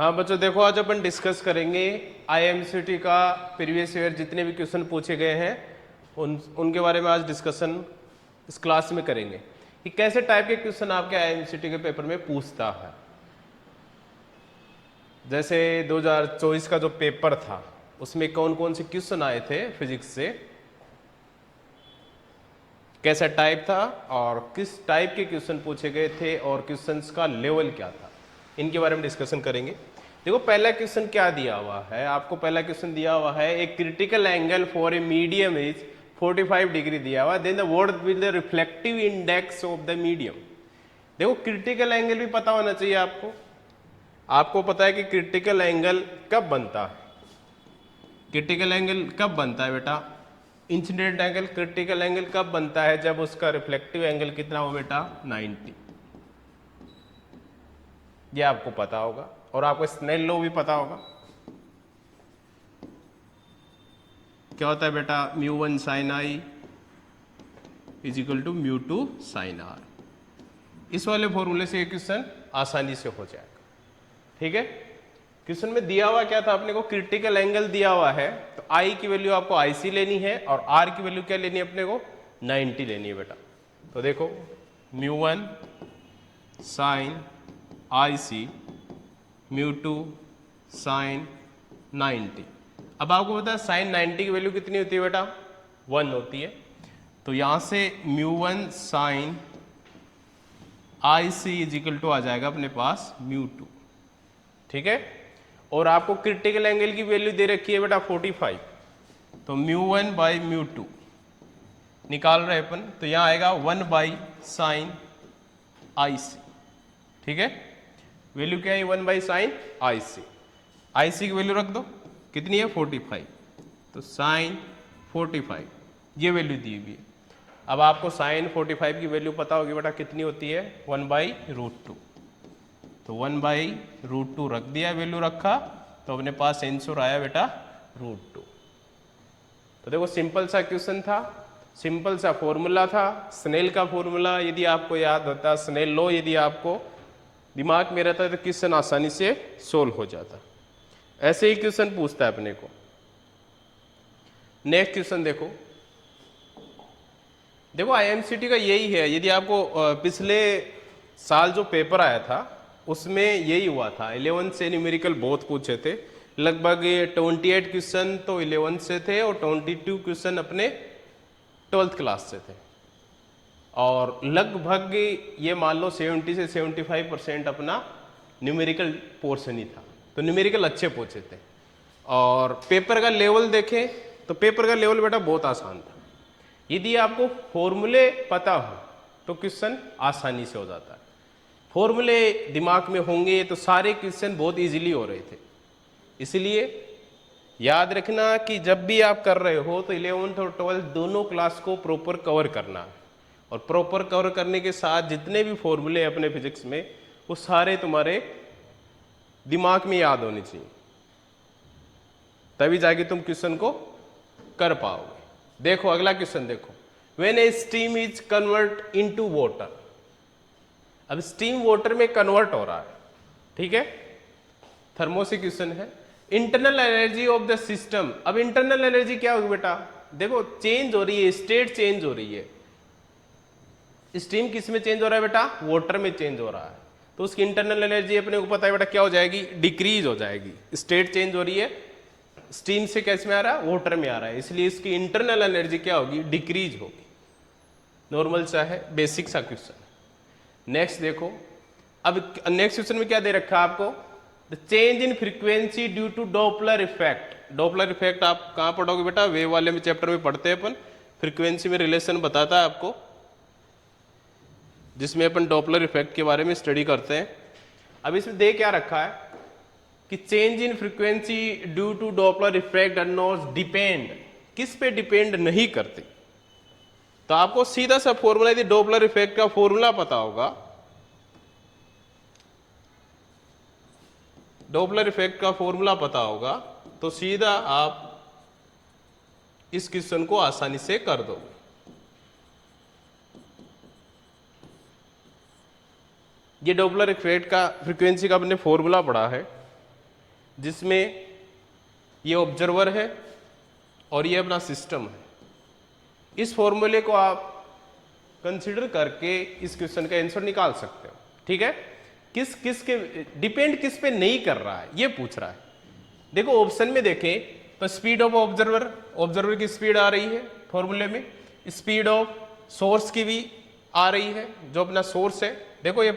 हाँ बच्चों देखो, आज अपन डिस्कस करेंगे आईएमसीटी का प्रीवियस ईयर जितने भी क्वेश्चन पूछे गए हैं उनके बारे में आज डिस्कशन इस क्लास में करेंगे कि कैसे टाइप के क्वेश्चन आपके आईएमसीटी के पेपर में पूछता है। जैसे 2024 का जो पेपर था उसमें कौन कौन से क्वेश्चन आए थे फिजिक्स से, कैसा टाइप था और किस टाइप के क्वेश्चन पूछे गए थे और क्वेश्चंस का लेवल क्या था, इनके बारे में डिस्कशन करेंगे। देखो पहला क्वेश्चन क्या दिया हुआ है आपको, पहला क्वेश्चन दिया हुआ है एक critical angle for a medium is 45 degree दिया हुआ, then the what will the reflective index of the medium. देखो क्रिटिकल एंगल भी पता होना चाहिए आपको पता है कि क्रिटिकल एंगल कब बनता है, क्रिटिकल एंगल कब बनता है बेटा, इंसिडेंट एंगल क्रिटिकल एंगल कब बनता है, जब उसका रिफ्लेक्टिव एंगल कितना हो बेटा 90। ये आपको पता होगा और आपको स्नेल लॉ भी पता होगा। क्या होता है बेटा, μ1 sin i is equal to μ2 sin r। इस वाले फॉर्मूले से ये क्वेश्चन आसानी से हो जाएगा। ठीक है, क्वेश्चन में दिया हुआ क्या था अपने को, क्रिटिकल एंगल दिया हुआ है तो I की वैल्यू आपको IC लेनी है और R की वैल्यू क्या लेनी है अपने को 90 लेनी है बेटा। तो देखो μ1 sin IC μ2 sin 90। अब आपको पता है sin 90 की वैल्यू कितनी होती है बेटा 1 होती है, तो यहां से μ1 sin IC is equal to आ जाएगा अपने पास μ2। ठीक है, और आपको क्रिटिकल एंगल की वैल्यू दे रखी है बेटा 45, तो μ1 बाई μ2 निकाल रहे अपन, तो यहां आएगा 1 बाई साइन IC। ठीक है, वैल्यू क्या है 1 बाई साइन IC की वैल्यू रख दो कितनी है 45, तो साइन 45 ये वैल्यू दी हुई है। अब आपको साइन 45 की वैल्यू पता होगी बेटा कितनी होती है 1 बाई रूट 2, तो 1 बाई रूट 2 रख दिया, वैल्यू रखा तो अपने पास आंसर आया बेटा रूट 2। तो देखो सिंपल सा क्वेश्चन था, सिंपल सा फॉर्मूला था, स्नेल का फॉर्मूला यदि आपको याद होता, स्नेल लॉ यदि आपको दिमाग में रहता है तो क्वेश्चन आसानी से सोल्व हो जाता। ऐसे ही क्वेश्चन पूछता है अपने को। नेक्स्ट क्वेश्चन देखो आईएमसीटी का यही है, यदि आपको पिछले साल जो पेपर आया था उसमें यही हुआ था, 11 से न्यूमेरिकल बहुत पूछे थे, लगभग 28 क्वेश्चन तो 11 से थे और 22 क्वेश्चन अपने 12th क्लास से थे, और लगभग ये मान लो 70 से 75% अपना न्यूमेरिकल पोर्शन ही था, तो न्यूमेरिकल अच्छे पूछे थे। और पेपर का लेवल देखें तो पेपर का लेवल बेटा बहुत आसान था, यदि आपको फॉर्मूले पता हो तो क्वेश्चन आसानी से हो जाता है, फॉर्मूले दिमाग में होंगे तो सारे क्वेश्चन बहुत इजीली हो रहे थे। इसलिए याद रखना कि जब भी आप कर रहे हो तो 11th और 12th दोनों क्लास को प्रॉपर कवर करना है, और प्रॉपर कवर करने के साथ जितने भी फॉर्मूले अपने फिजिक्स में वो सारे तुम्हारे दिमाग में याद होने चाहिए, तभी जाके तुम क्वेश्चन को कर पाओगे। देखो अगला क्वेश्चन देखो, when A steam is convert into water. अब स्टीम वाटर में कन्वर्ट हो रहा है, ठीक है, थर्मो से क्वेश्चन है। Internal energy of the system, अब इंटरनल एनर्जी क्या होगी बेटा, देखो चेंज हो रही है, स्टेट चेंज हो रही है। स्टीम किस में चेंज हो रहा है बेटा, वाटर में चेंज हो रहा है, तो उसकी इंटरनल एनर्जी अपने को पता है बेटा क्या हो जाएगी, डिक्रीज हो जाएगी। स्टेट चेंज हो रही है, स्टीम से कैसे में आ रहा है, वाटर में आ रहा है, इसलिए इसकी इंटरनल एनर्जी क्या होगी, डिक्रीज होगी। नॉर्मल सा है, बेसिक सा क्वेश्चन। नेक्स्ट देखो, अब नेक्स्ट क्वेश्चन में क्या दे रखा है आपको, the change in frequency due to Doppler effect. Doppler effect आप कहां पढ़ोगे बेटा, वेव वाले में चैप्टर में पढ़ते हैं अपन, फ्रीक्वेंसी में रिलेशन बताता है आपको, जिसमें अपन डॉपलर इफेक्ट के बारे में स्टडी करते हैं। अब इसमें दे क्या रखा है कि change in frequency due to Doppler effect are not depend, किस पे डिपेंड नहीं करते, तो आपको सीधा सा फॉर्मूला, यदि डॉपलर इफेक्ट का फॉर्मूला पता होगा, डॉपलर इफेक्ट का फॉर्मूला पता होगा तो सीधा आप इस क्वेश्चन को आसानी से कर दोगे। ये डॉपलर इफेक्ट का फ्रीक्वेंसी का आपने फॉर्मूला पढ़ा है, जिसमें ये ऑब्जर्वर है और ये अपना सिस्टम है। इस फॉर्मूले को आप कंसिडर करके इस क्वेश्चन का आंसर निकाल सकते हो। ठीक है, किस किस के डिपेंड किस पे नहीं कर रहा है ये पूछ रहा है। देखो ऑप्शन में देखें तो स्पीड ऑफ ऑब्जर्वर, ऑब्जर्वर की स्पीड आ रही है फॉर्मूले में, स्पीड ऑफ सोर्स की भी आ रही है, जो अपना सोर्स है। देखो ये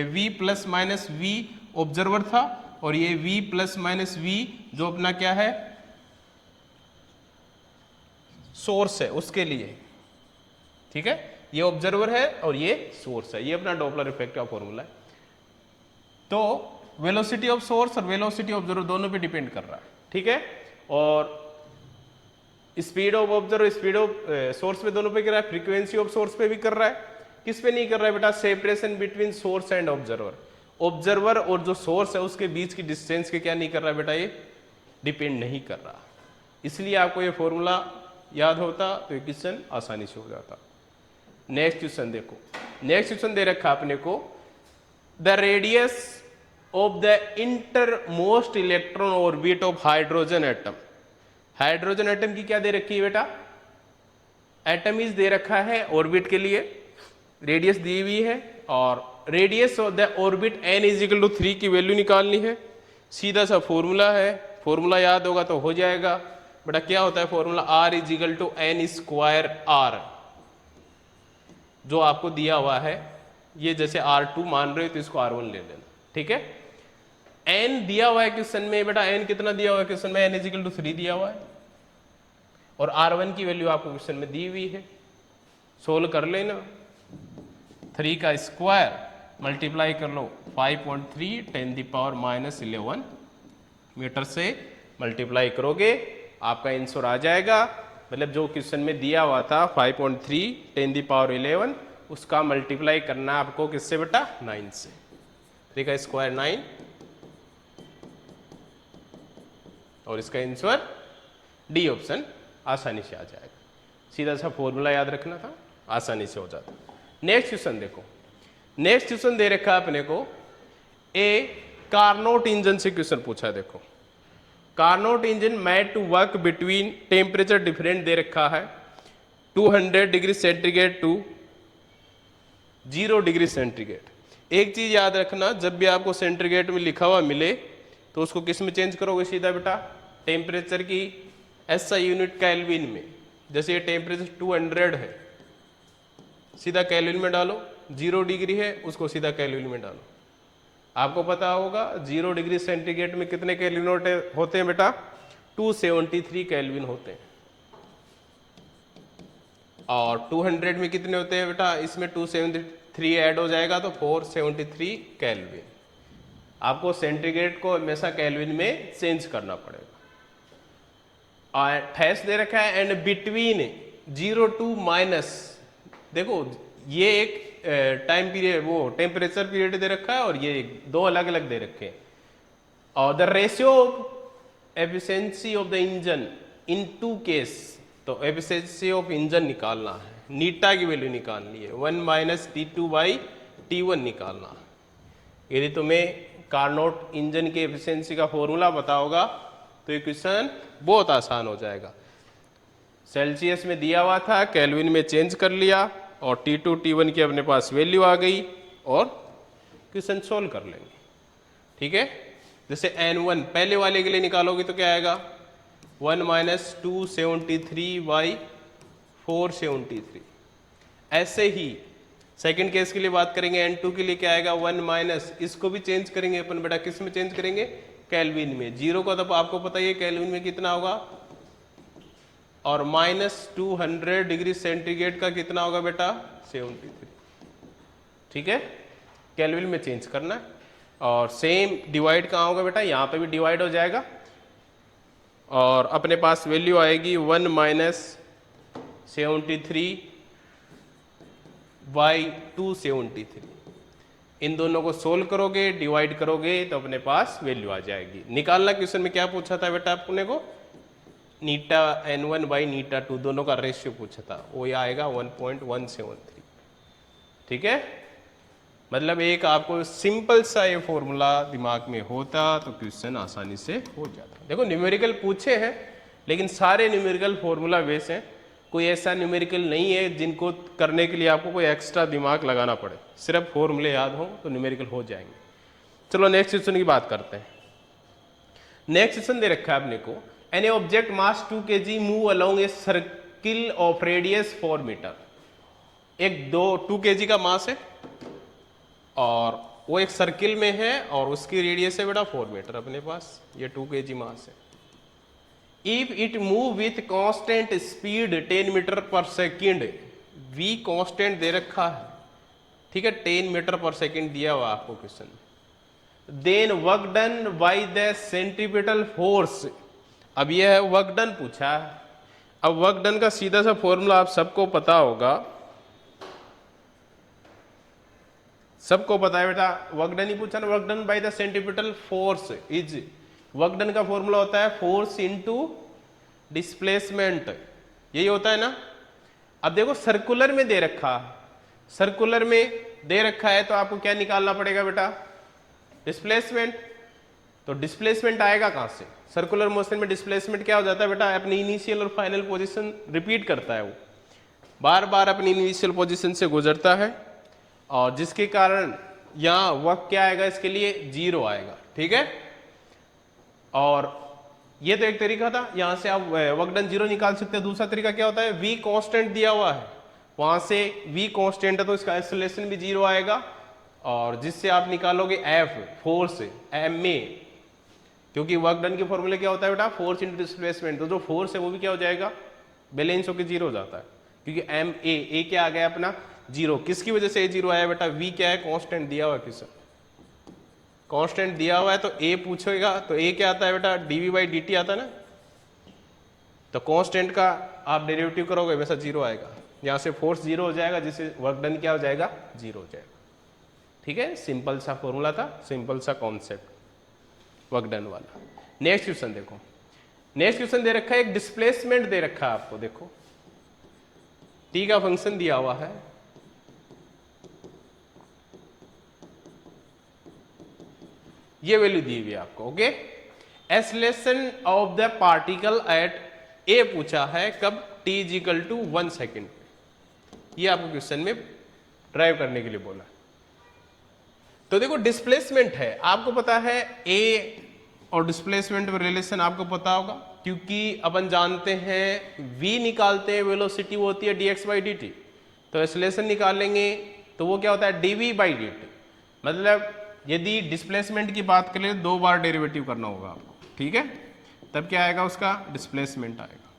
v plus minus V observer था और ये v प्लस माइनस वी जो अपना क्या है सोर्स है उसके लिए। ठीक है, ये ऑब्जर्वर है और ये सोर्स है, ये अपना डॉपलर इफेक्ट का फॉर्मूला है। तो वेलोसिटी ऑफ सोर्स और वेलोसिटी ऑफ ऑब्जर्वर दोनों पे डिपेंड कर रहा है। ठीक है, और speed of observer speed of source पे दोनों पे कर रहा है, फ्रीक्वेंसी ऑफ सोर्स पे भी कर रहा है। किस पे नहीं कर रहा है बेटा? Separation between source and observer. Observer और जो सोर्स है उसके बीच की डिस्टेंस के क्या नहीं कर रहा है बेटा? ये डिपेंड नहीं कर रहा। इसलिए आपको ये फॉर्मूला याद होता तो ये क्वेश्चन आसानी से हो जाता। नेक्स्ट क्वेश्चन देखो, नेक्स्ट क्वेश्चन दे रखा आपने को, the radius of the intermost electron orbit of hydrogen atom. Hydrogen atom की क्या दे रखी है बेटा? एटम इज दे रखा है ऑर्बिट के लिए, रेडियस दी हुई है और radius of the orbit n is equal to 3 की वैल्यू निकालनी है। सीधा सा फॉर्मूला है, फॉर्मूला याद होगा तो हो जाएगा बेटा। क्या होता है formula? r is equal to n square r, जो आपको दिया हुआ है। ये जैसे R2 मान रहे हो तो इसको R1 ले लेना। ठीक है, n दिया हुआ है क्वेश्चन में बेटा, n कितना दिया हुआ है क्वेश्चन में? n इज इक्वल टू 3 दिया हुआ है और R1 की वैल्यू आपको क्वेश्चन में दी हुई है। सोल्व कर लेना, 3 का स्क्वायर मल्टीप्लाई कर लो 5.3 10⁻⁻11 मीटर से मल्टीप्लाई करोगे आपका आंसर आ जाएगा। मतलब जो क्वेश्चन में दिया हुआ था 5.3 10⁻11 उसका मल्टीप्लाई करना आपको किससे बेटा? 9 से। 3 का स्क्वायर 9 और इसका आंसर डी ऑप्शन आसानी से आ जाएगा। सीधा सा फॉर्मूला याद रखना था, आसानी से हो जाता। नेक्स्ट क्वेश्चन देखो, नेक्स्ट क्वेश्चन दे रखा है अपने को, ए कार्नोट इंजन से क्वेश्चन पूछा है। देखो Carnot engine made to work between temperature different दे रखा है 200 degree centigrade to 0 degree centigrade. एक चीज याद रखना, जब भी आपको सेंटीग्रेड में लिखा हुआ मिले तो उसको किस में चेंज करोगे? सीधा बेटा टेम्परेचर की SI यूनिट केल्विन में। जैसे ये टेम्परेचर 200 है, सीधा केल्विन में डालो। 0 डिग्री है उसको सीधा केल्विन में डालो। आपको पता होगा 0 डिग्री सेंटीग्रेड में कितने केल्विन होते हैं बेटा? 273 केल्विन होते हैं। और 200 में कितने होते हैं बेटा? इसमें 273 ऐड हो जाएगा तो 473 केल्विन। आपको सेंटीग्रेड को हमेशा केल्विन में चेंज करना पड़ेगा। और ठैस दे रखा है एंड बिटवीन 0 टू माइनस। देखो ये एक टाइम पीरियड, वो टेम्परेचर पीरियड दे रखा है और ये दो अलग अलग दे रखे हैं। और the ratio efficiency of the engine in 2 case, तो एफिशिएंसी ऑफ इंजन निकालना है, नीटा की वैल्यू निकालनी है, 1 - T2/T1 निकालना है। यदि तुम्हें कार्नोट इंजन की एफिशिएंसी का फॉर्मूला पता होगा तो ये क्वेश्चन बहुत आसान हो जाएगा। सेल्सियस में दिया हुआ था, केल्विन में चेंज कर लिया और T2 T1 की अपने पास वैल्यू आ गई और क्वेश्चन सोल्व कर लेंगे। ठीक है, जैसे N1 पहले वाले के लिए निकालोगे तो क्या आएगा? 1 - 273/473। ऐसे ही सेकंड केस के लिए बात करेंगे, N2 के लिए क्या आएगा? 1 - इसको भी चेंज करेंगे अपन बेटा, किस में चेंज करेंगे? केल्विन में। 0 का तो आपको पता ही है केल्विन में कितना होगा, और -200 डिग्री सेंटीग्रेड का कितना होगा बेटा? 73। ठीक है, केल्विन में चेंज करना है। और सेम डिवाइड कहाँ होगा बेटा? यहाँ पे भी डिवाइड हो जाएगा और अपने पास वैल्यू आएगी 1 - 73/273। इन दोनों को सोल्व करोगे, डिवाइड करोगे तो अपने पास वैल्यू आ जाएगी। निकालना क्वेश्चन में क्या पूछा था बेटा अपने को? नीटा N1/नीटा2 दोनों का रेशियो पूछा था, वो ये आएगा 1.173। ठीक है, मतलब एक आपको सिंपल सा ये फॉर्मूला दिमाग में होता तो क्वेश्चन आसानी से हो जाता। देखो न्यूमेरिकल पूछे हैं लेकिन सारे न्यूमेरिकल फॉर्मूला बेस हैं, कोई ऐसा न्यूमेरिकल नहीं है जिनको करने के लिए आपको कोई एक्स्ट्रा दिमाग लगाना पड़े, सिर्फ फॉर्मूले याद हो तो न्यूमेरिकल हो जाएंगे। चलो नेक्स्ट क्वेश्चन की बात करते हैं। नेक्स्ट क्वेश्चन दे रखा है अपने को, any object mass 2 kg move along a circle of radius 4 metre. एक 2 kg का मास है और वो एक सर्किल में है और उसकी रेडियस है बेटा 4 मीटर अपने पास, ये 2 kg मास है। If it move with constant speed 10 metre per second, v constant दे रखा है, ठीक है, 10 मीटर पर सेकेंड दिया हुआ आपको question. Then work done by the centripetal force, अब यह है वर्क डन पूछा है। अब वर्क डन का सीधा सा फॉर्मूला आप सबको पता होगा, सबको पता है बेटा, वर्क डन ही पूछा ना, work done by the centripetal force is, work done का फॉर्मूला होता है फोर्स इनटू डिस्प्लेसमेंट, यही होता है ना। अब देखो सर्कुलर में दे रखा, सर्कुलर में दे रखा है तो आपको क्या निकालना पड़ेगा बेटा, डिस्प्लेसमेंट। तो डिस्प्लेसमेंट आएगा कहां से, सर्कुलर मोशन में डिस्प्लेसमेंट क्या हो जाता है बेटा, अपनी इनिशियल और फाइनल पोजीशन रिपीट करता है, वो बार बार अपनी इनिशियल पोजीशन से गुजरता है और जिसके कारण यहां वर्क क्या आएगा, इसके लिए 0 आएगा, ठीक है। और ये तो एक तरीका था, यहां से आप वर्क डन 0 निकाल सकते हैं। दूसरा तरीका क्या होता है, v कांस्टेंट दिया हुआ है, वहां से v कांस्टेंट है तो इसका एक्सेलरेशन भी 0 आएगा और जिससे आप निकालोगे f फोर्स m में, क्योंकि वर्क डन के फॉर्मूले क्या होता है बेटा, फोर्स इंटू डिस्प्लेसमेंट, तो जो फोर्स है वो भी क्या हो जाएगा, बैलेंस होकर 0 हो जाता है, क्योंकि m a क्या आ गया अपना 0। किसकी वजह से 0 आया बेटा, v क्या है, कांस्टेंट दिया हुआ है, किस कांस्टेंट दिया हुआ है तो a पूछेगा तो a क्या आता है बेटा, dv/dt आता है ना, तो कांस्टेंट का आप डेरिवेटिव करोगे वैसा 0 आएगा, यहां से फोर्स 0 हो जाएगा जिससे वर्क डन क्या हो जाएगा, 0 हो जाएगा, ठीक है। सिंपल सा फॉर्मूला था, सिंपल सा कॉन्सेप्ट वर्क डन वाला। नेक्स्ट क्वेश्चन देखो, नेक्स्ट क्वेश्चन दे रखा है, एक डिस्प्लेसमेंट दे रखा है आपको, देखो t का फंक्शन दिया हुआ है, ये वैल्यू दी हुई है आपको, okay. Acceleration of the particle at a पूछा है कब, t = 1 सेकेंड, ये आपको क्वेश्चन में ड्राइव करने के लिए बोला। तो देखो डिस्प्लेसमेंट है, आपको पता है a और डिस्प्लेसमेंट में रिलेशन आपको पता होगा, क्योंकि अपन जानते हैं v निकालते हैं वेलोसिटी वो होती है dx/dt, तो एक्सेलरेशन निकालेंगे तो वो क्या होता है, dv/dt। मतलब यदि डिस्प्लेसमेंट की बात करें 2 बार डेरिवेटिव करना होगा आपको, ठीक है, तब क्या आएगा, उसका डिस्प्लेसमेंट आएगा।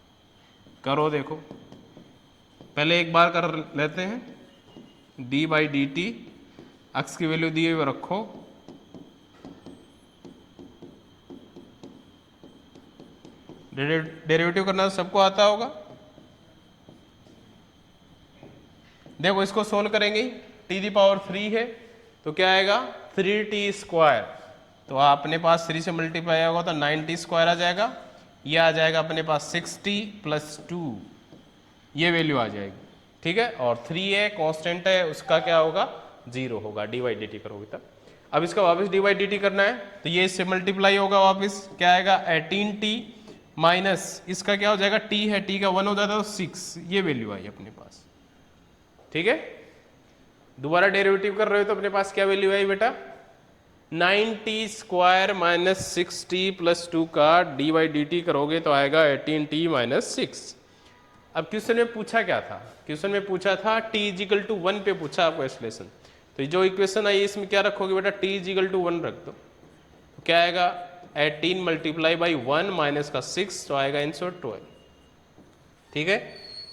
करो देखो, पहले एक बार कर लेते हैं, d/dt, x की वैल्यू दी हुई रखो, डेरिवेटिव करना सबको आता होगा। देखो इसको सोल्व करेंगे, t³ है तो क्या आएगा, 3t², तो अपने पास 3 से मल्टीप्लाई होगा तो 9t² आ जाएगा, ये आ जाएगा अपने पास 6t + 2, ये वैल्यू आ जाएगी, ठीक है। और 3 है कांस्टेंट है, उसका क्या होगा, 0 होगा, dy/dt करोगे तब। अब इसका वापस dy/dt करना है तो ये इससे मल्टीप्लाई होगा, वापस क्या आएगा, 18t माइनस इसका क्या हो जाएगा, t है, t का 1 हो जाता है तो 6, ये वैल्यू आई अपने पास, ठीक है। दोबारा डेरिवेटिव कर रहे हो तो अपने पास क्या वैल्यू आई बेटा, 9t² - 6t + 2 का dy/dt करोगे तो आएगा 18t - 6। अब क्वेश्चन में पूछा क्या था, क्वेश्चन में पूछा था t = 1 पे पूछा आपको एक्सप्रेशन, तो जो इक्वेशन आई इसमें क्या रखोगे बेटा, t = 1 रख दो, तो क्या आएगा, 18 × 1 माइनस का 6, तो आएगा आंसर 12, ठीक है।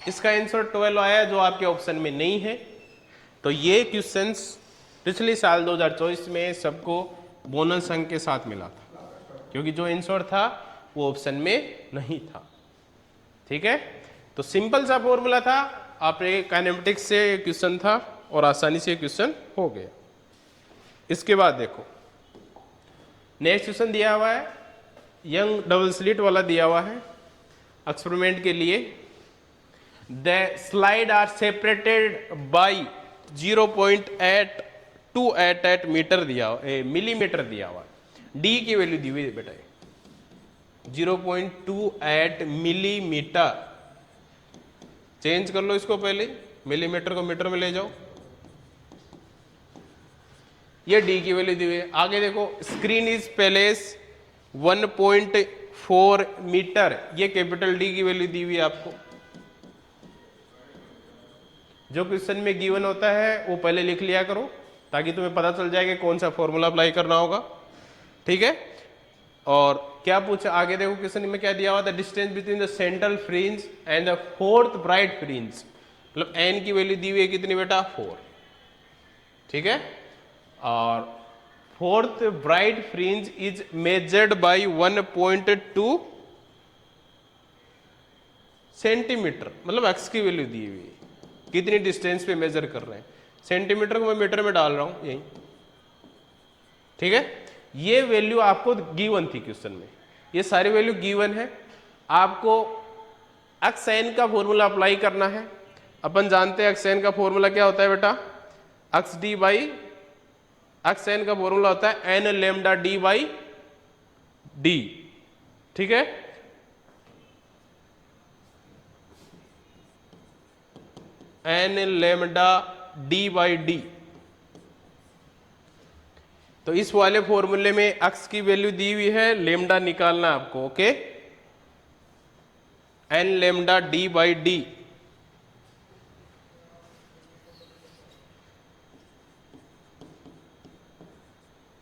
इसका आंसर 12 आया जो आपके ऑप्शन में नहीं है। तो ये क्वेश्चंस पिछले साल 2024 में सबको बोनस अंक के साथ मिला था, क्योंकि जो आंसर था वो ऑप्शन में नहीं था, ठीक है। तो सिंपल सा फॉर्मूला था, आपने काइनेमेटिक्स से क्वेश्चन था और आसानी से क्वेश्चन हो गया। इसके बाद देखो नेक्स्ट क्वेश्चन दिया हुआ है, यंग डबल स्लिट वाला दिया हुआ है एक्सपेरिमेंट के लिए। The slide are separated by 0.8 2 metre दिया मिलीमीटर दिया हुआ, डी की वैल्यू दी हुई है बेटा 0.28 मिलीमीटर। चेंज कर लो इसको, पहले मिलीमीटर को मीटर में ले जाओ, ये डी की वैल्यू दी हुई है। आगे देखो, स्क्रीन इज पैलेस 1.4 मीटर, ये कैपिटल डी की वैल्यू दी हुई है आपको। जो क्वेश्चन में गिवन होता है वो पहले लिख लिया करो, ताकि तुम्हें पता चल जाए कि कौन सा फॉर्मूला अप्लाई करना होगा, ठीक है। और क्या पूछा आगे देखो, क्वेश्चन में क्या दिया हुआ था, distance between the central fringe and the fourth bright fringe, मतलब एन की वैल्यू दी हुई है कितनी बेटा 4, ठीक है। और fourth bright fringe is measured by 1.2 centimetre, मतलब एक्स की वैल्यू दी हुई है, कितनी डिस्टेंस पे मेजर कर रहे हैं। सेंटीमीटर को मैं मीटर में डाल रहा हूं यही, ठीक है। ये वैल्यू आपको गिवन थी क्वेश्चन में, ये सारी वैल्यू गिवन है। आपको एक्स एन का फॉर्मूला अप्लाई करना है। अपन जानते हैं एक्स एन का फॉर्मूला क्या होता है बेटा, X D by X N का फॉर्मूला होता है N lambda D by D, ठीक है। N lambda D by D. तो इस वाले फॉर्मूले में एक्स की वैल्यू दी हुई है, लेमडा निकालना है आपको, okay. N lambda D by D,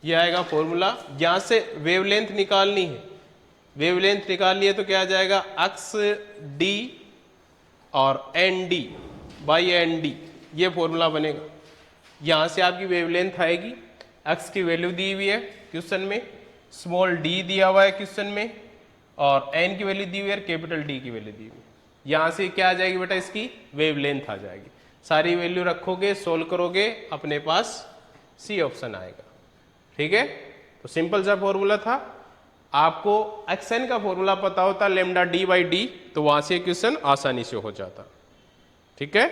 ये आएगा फॉर्मूला। यहां से वेवलेंथ निकालनी है, वेवलेंथ निकालनी है तो क्या आ जाएगा, एक्स डी और N D by N D, ये फॉर्मूला बनेगा। यहां से आपकी वेवलेंथ आएगी, एक्स की वैल्यू दी हुई है क्वेश्चन में, स्मॉल डी दिया हुआ है क्वेश्चन में, और एन की वैल्यू दी हुई है, कैपिटल डी की वैल्यू दी हुई है। यहां से क्या आ जाएगी बेटा, इसकी वेवलेंथ आ जाएगी। सारी वैल्यू रखोगे, सोल्व करोगे, अपने पास सी ऑप्शन आएगा, ठीक है। तो सिंपल सा फॉर्मूला था। आपको एक्स एन का फॉर्मूला पता होता लेमडा डी बाई डी, तो वहां से क्वेश्चन आसानी से हो जाता, ठीक है।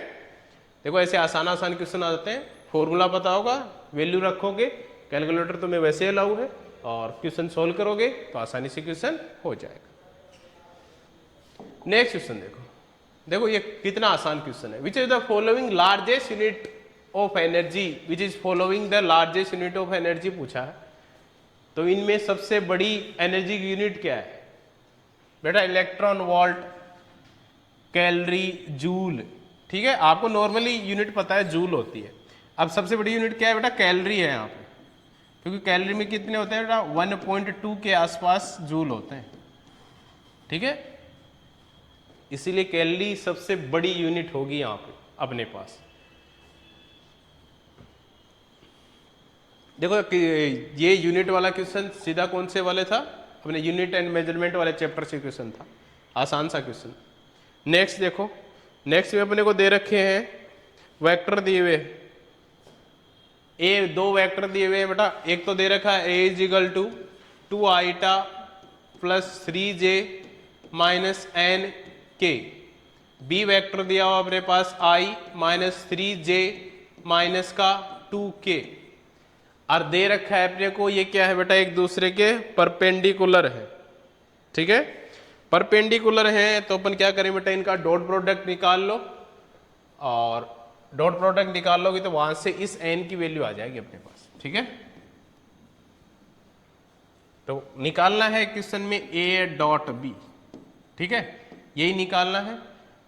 देखो ऐसे आसान आसान क्वेश्चन आ जाते हैं, फॉर्मूला पता होगा, वैल्यू रखोगे, कैलकुलेटर तुम्हें वैसे अलाउ है, और क्वेश्चन सोल्व करोगे तो आसानी से क्वेश्चन हो जाएगा। नेक्स्ट क्वेश्चन देखो, देखो ये कितना आसान क्वेश्चन है। Which is the following largest unit of energy, which is following the largest unit of energy पूछा है। तो इनमें सबसे बड़ी एनर्जी की यूनिट क्या है बेटा, इलेक्ट्रॉन वोल्ट, कैलोरी, जूल, ठीक है। आपको नॉर्मली यूनिट पता है जूल होती है। अब सबसे बड़ी यूनिट क्या है बेटा, कैलोरी है यहाँ पे, क्योंकि कैलोरी में कितने होते हैं बेटा, 1.2 के आसपास जूल होते हैं, ठीक है। इसीलिए कैलोरी सबसे बड़ी यूनिट होगी यहाँ पे अपने पास। देखो ये यूनिट वाला क्वेश्चन सीधा कौन से वाले था, अपने यूनिट एंड मेजरमेंट वाले चैप्टर से क्वेश्चन था, आसान सा क्वेश्चन। नेक्स्ट देखो, नेक्स्ट में अपने को दे रखे हैं वेक्टर दिए हुए, ए दो वेक्टर दिए हुए हैं बेटा। एक तो दे रखा है A is equal to 2 iota plus 3j minus N K, B vector दिया हुआ अपने पास i माइनस 3j माइनस का 2k, और दे रखा है अपने को ये क्या है बेटा, एक दूसरे के परपेंडिकुलर है, ठीक है। परपेंडिकुलर है तो अपन क्या करें बेटा, इनका डॉट प्रोडक्ट निकाल लो, और डॉट प्रोडक्ट निकाल लोगे तो वहां से इस n की वैल्यू आ जाएगी अपने पास, ठीक है। तो निकालना है क्वेश्चन में a डॉट b, ठीक है, यही निकालना है।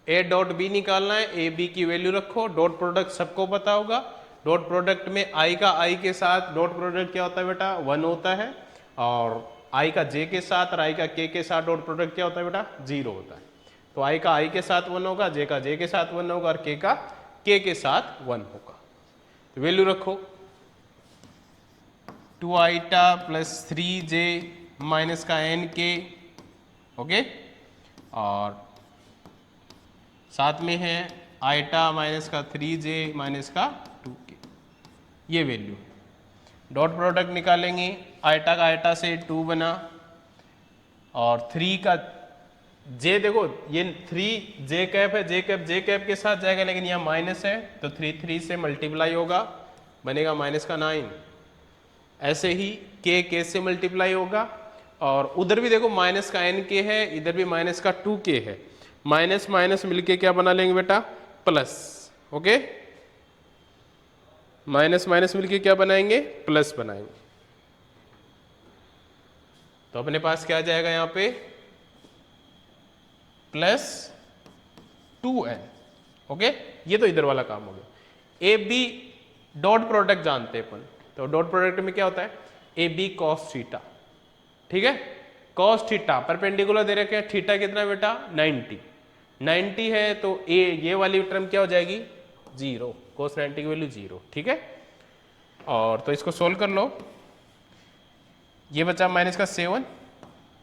a डॉट b निकालना है, a b की वैल्यू रखो, डॉट प्रोडक्ट सबको पता होगा। डॉट प्रोडक्ट में i का i के साथ डॉट प्रोडक्ट क्या होता है बेटा, 1 होता है, और i का j के साथ और i का k के साथ डॉट प्रोडक्ट क्या होता है बेटा, 0 होता है। तो i का i के साथ 1 होगा, j का j के साथ 1 होगा, और k का k के साथ 1 होगा। तो वैल्यू रखो 2 आइटा प्लस 3j माइनस का nk, ओके, और साथ में है आइटा माइनस का 3j माइनस का 2k, ये वैल्यू। डॉट प्रोडक्ट निकालेंगे, आइटा का आइटा से 2 बना, और 3 का j, देखो ये 3 j कैप है, j कैप के साथ जाएगा, लेकिन यहाँ माइनस है तो 3 3 से मल्टीप्लाई होगा, बनेगा -9। ऐसे ही k से मल्टीप्लाई होगा, और उधर भी देखो -n है, इधर भी -2k है, माइनस माइनस मिलके क्या बना लेंगे बेटा, प्लस। ओके, माइनस माइनस मिलके क्या बनाएंगे, प्लस बनाएंगे। तो अपने पास क्या आ जाएगा यहाँ पे, +2n। ओके, ये तो इधर वाला काम हो गया। ए बी डॉट प्रोडक्ट जानते हैं अपन, तो डॉट प्रोडक्ट में क्या होता है, ए बी कॉस थीटा। ठीक है, कॉस थीटा परपेंडिकुलर दे रखे हैं, थीटा कितना बेटा 90 है, तो ये वाली टर्म क्या हो जाएगी 0, cos 90 की वैल्यू 0। ठीक है, और तो इसको सोल्व कर लो, ये बचा -7।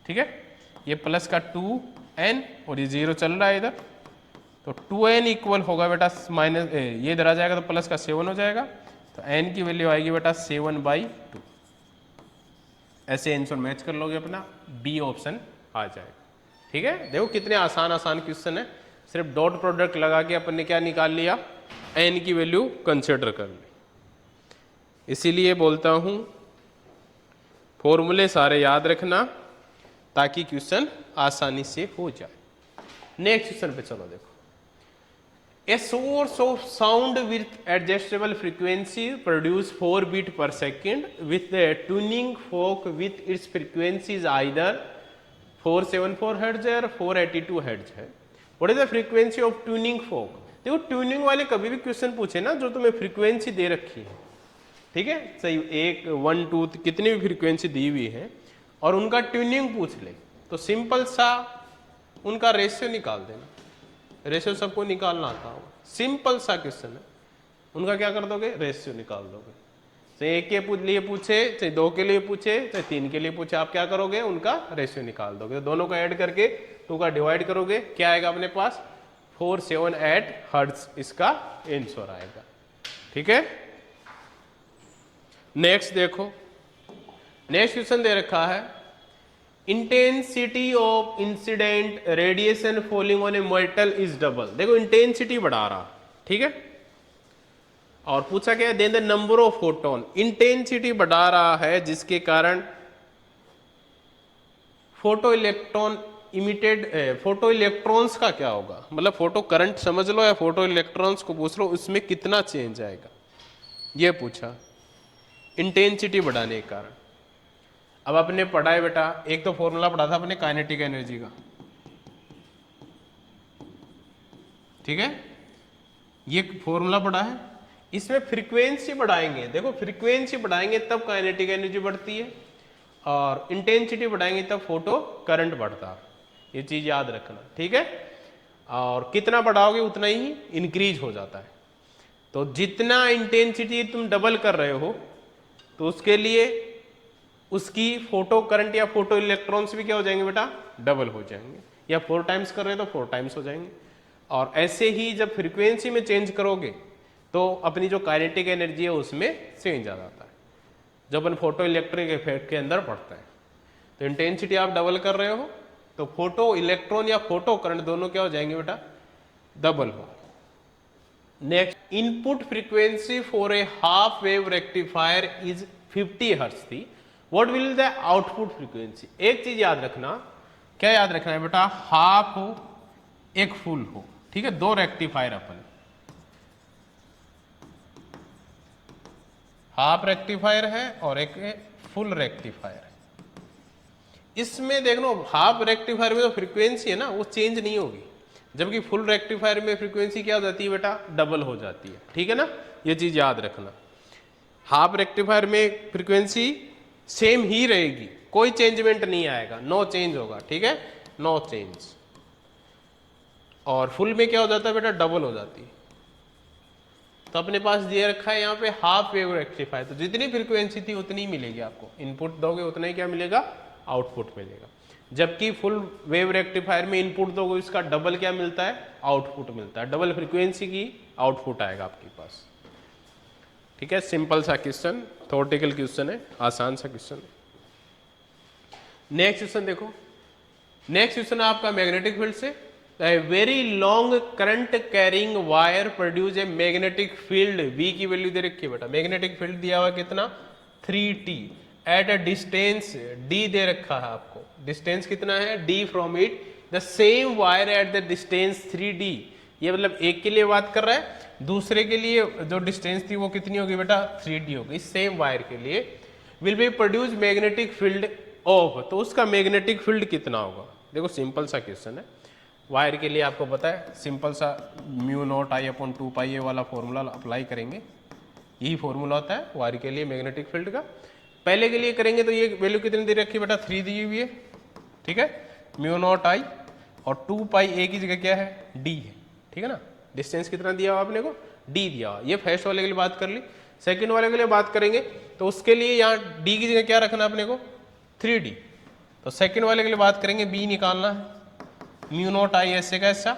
ठीक है, ये प्लस का 2n और ये 0 चल रहा है इधर, तो 2n इक्वल होगा बेटा माइनस, ये इधर आ जाएगा तो प्लस का 7 हो जाएगा, तो n की वैल्यू आएगी बेटा 7/2। ऐसे आंसर मैच कर लोगे अपना, बी ऑप्शन आ जाएगा। ठीक है, देखो कितने आसान आसान क्वेश्चन है, सिर्फ डॉट प्रोडक्ट लगा के अपन ने क्या निकाल लिया, n की वैल्यू कंसिडर कर ली। इसीलिए बोलता हूं फॉर्मूले सारे याद रखना ताकि क्वेश्चन आसानी से हो जाए। नेक्स्ट क्वेश्चन पे चलो देखो, a source of sound with adjustable frequency produce 4 beat per second with tuning fork with its frequencies either 474 hertz है और 482 हर्ट्ज है। What is the frequency of tuning fork. देखो ट्यूनिंग वाले कभी भी क्वेश्चन पूछे ना जो तुम्हें फ्रीक्वेंसी दे रखी है, ठीक है, सही 1 1 2 कितनी भी फ्रीक्वेंसी दी हुई है और उनका ट्यूनिंग पूछ ले, तो सिंपल सा उनका रेशियो निकाल देना। रेशियो सबको निकालना आता हो, सिंपल सा क्वेश्चन है, उनका क्या कर दोगे, रेशियो निकाल दोगे। चाहे 1 के लिए पूछे, चाहे 2 के लिए पूछे, चाहे 3 के लिए पूछे, आप क्या करोगे, उनका रेशियो निकाल दोगे। तो दोनों को ऐड करके 2 का डिवाइड करोगे, क्या आएगा अपने पास 478 हर्ट्ज, इसका आंसर आएगा। ठीक है, नेक्स्ट देखो, नेक्स्ट क्वेश्चन दे रखा है intensity of incident radiation falling on a metal is double. देखो इंटेंसिटी बढ़ा रहा, ठीक है, और पूछा क्या है, then the number of photon. Intensity बढ़ा रहा है जिसके कारण photo electron emitted, photo electrons का क्या होगा, मतलब फोटो करंट समझ लो या फोटो इलेक्ट्रॉन्स को पूछ लो, उसमें कितना चेंज आएगा, ये पूछा इंटेंसिटी बढ़ाने के कारण। अब आपने पढ़ा है बेटा, एक तो फॉर्मूला पढ़ा था अपने काइनेटिक एनर्जी का, ठीक है, ये फॉर्मूला पढ़ा है, इसमें फ्रीक्वेंसी बढ़ाएंगे, देखो फ्रीक्वेंसी बढ़ाएंगे तब काइनेटिक एनर्जी बढ़ती है, और इंटेंसिटी बढ़ाएंगे तब फोटो करंट बढ़ता है, ये चीज याद रखना। ठीक है, और कितना बढ़ाओगे उतना ही इंक्रीज हो जाता है, तो जितना इंटेंसिटी तुम डबल कर रहे हो तो उसके लिए उसकी फोटो करंट या फोटो इलेक्ट्रॉन्स भी क्या हो जाएंगे बेटा, डबल हो जाएंगे, या 4 टाइम्स कर रहे हो तो 4 टाइम्स हो जाएंगे। और ऐसे ही जब फ्रीक्वेंसी में चेंज करोगे तो अपनी जो काइनेटिक एनर्जी है उसमें चेंज आ जाता है, जब अपन फोटो इलेक्ट्रिक इफेक्ट के अंदर पड़ता है। तो इंटेंसिटी आप डबल कर रहे हो तो फोटो इलेक्ट्रॉन या फोटो करंट दोनों क्या हो जाएंगे बेटा, डबल हो। Next, input frequency for a half wave rectifier is 50 hertz थी, what will the output frequency. एक चीज याद रखना, क्या याद रखना है बेटा, हाफ हो एक फुल हो, ठीक है, 2 रेक्टिफायर अपन, हाफ रेक्टिफायर है और एक फुल रेक्टिफायर है। इसमें देख लो हाफ रेक्टिफायर में तो फ्रीक्वेंसी है ना वो चेंज नहीं होगी, जबकि फुल रेक्टिफायर में फ्रीक्वेंसी क्या हो जाती है बेटा, डबल हो जाती है। ठीक है ना, ये चीज याद रखना, हाफ रेक्टिफायर में फ्रीक्वेंसी सेम ही रहेगी, कोई चेंजमेंट नहीं आएगा, नो चेंज होगा। ठीक है, नो चेंज। और फुल में क्या हो जाता है बेटा, डबल हो जाती है। तो अपने पास दिए रखा है यहाँ पे हाफ वेव रेक्टिफायर, तो जितनी फ्रीक्वेंसी थी उतनी ही मिलेगी आपको, इनपुट दोगे उतना ही क्या मिलेगा, आउटपुट मिलेगा। जबकि फुल वेव रेक्टिफायर में इनपुट दोगे इसका डबल क्या मिलता है, आउटपुट मिलता है, डबल फ्रीक्वेंसी की आउटपुट आएगा आपके पास। ठीक है, सिंपल सा क्वेश्चन, थ्योरेटिकल क्वेश्चन है, आसान सा क्वेश्चन है। नेक्स्ट क्वेश्चन देखो, नेक्स्ट क्वेश्चन है आपका मैग्नेटिक फील्ड से, a very long current carrying wire produce a magnetic field, V की वैल्यू दे रखी है बेटा, मैग्नेटिक फील्ड दिया हुआ कितना 3T at a distance D दे रखा है आपको, डिस्टेंस कितना है D from it, the same wire at the distance 3D, ये मतलब एक के लिए बात कर रहा है, दूसरे के लिए जो डिस्टेंस थी वो कितनी होगी बेटा 3D होगी, सेम वायर के लिए will be produce magnetic field of, तो उसका मैग्नेटिक फील्ड कितना होगा। देखो सिंपल सा क्वेश्चन है, वायर के लिए आपको पता है सिंपल सा म्यू नॉट आई अपॉन 2 पाई ए वाला फॉर्मूला अप्लाई करेंगे, यही फॉर्मूला होता है वायर के लिए मैग्नेटिक फील्ड का। पहले के लिए करेंगे तो ये वैल्यू कितनी दे रखी है बेटा 3 दी हुई है, ठीक है, म्यू नॉट आई और 2 पाई ए की जगह क्या है D है, ठीक है ना, डिस्टेंस कितना दिया हुआ आपने को D दिया हुआ, ये फर्स्ट वाले के लिए बात कर ली। सेकंड वाले के लिए बात करेंगे तो उसके लिए यहाँ D की जगह क्या रखना अपने को 3D, तो सेकंड वाले के लिए बात करेंगे B निकालना है, म्यू नॉट आई ऐसे का ऐसा,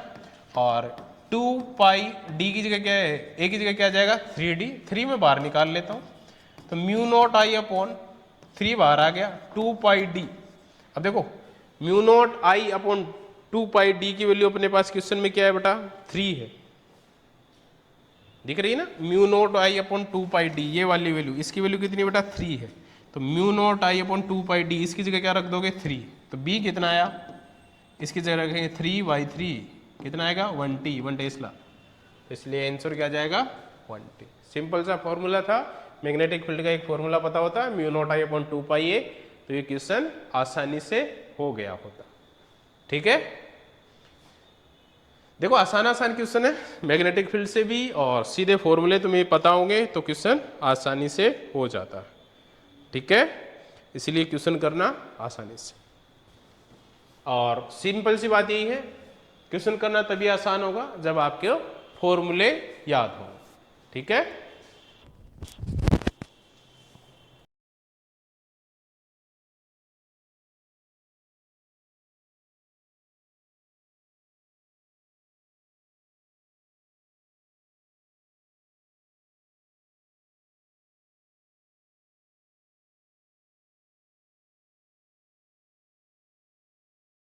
और 2 पाई D की जगह क्या है, A की जगह क्या आ जाएगा 3D, 3 में बाहर निकाल लेता हूँ, तो म्यू नॉट आई अपॉन 3 बाहर आ गया 2 पाई D। अब देखो mu not I upon 2 pi D की वैल्यू अपने पास क्वेश्चन में क्या है बेटा 3 है, दिख रही है ना, mu not I upon 2 pi D ये वाली वैल्यू, इसकी वैल्यू कितनी बेटा 3 है, तो mu not I upon 2 pi D इसकी जगह क्या रख दोगे 3, तो B कितना आया, इसकी जगह रखेंगे 3/3 कितना आएगा 1T, 1 टेस्ला, तो इसलिए आंसर क्या जाएगा 1T। सिंपल सा फॉर्मूला था, मैग्नेटिक फील्ड का एक फॉर्मूला पता होता है म्यू नॉट आई अपॉन 2 पाई ए, तो ये क्वेश्चन आसानी से हो गया होता, ठीक है। देखो आसान क्वेश्चन है मैग्नेटिक फील्ड से भी, और सीधे फॉर्मूले तुम्हें पता होंगे तो क्वेश्चन आसानी से हो जाता है, ठीक है, इसीलिए क्वेश्चन करना आसानी से। और सिंपल सी बात यही है, क्वेश्चन करना तभी आसान होगा जब आपके फॉर्मूले याद हो, ठीक है।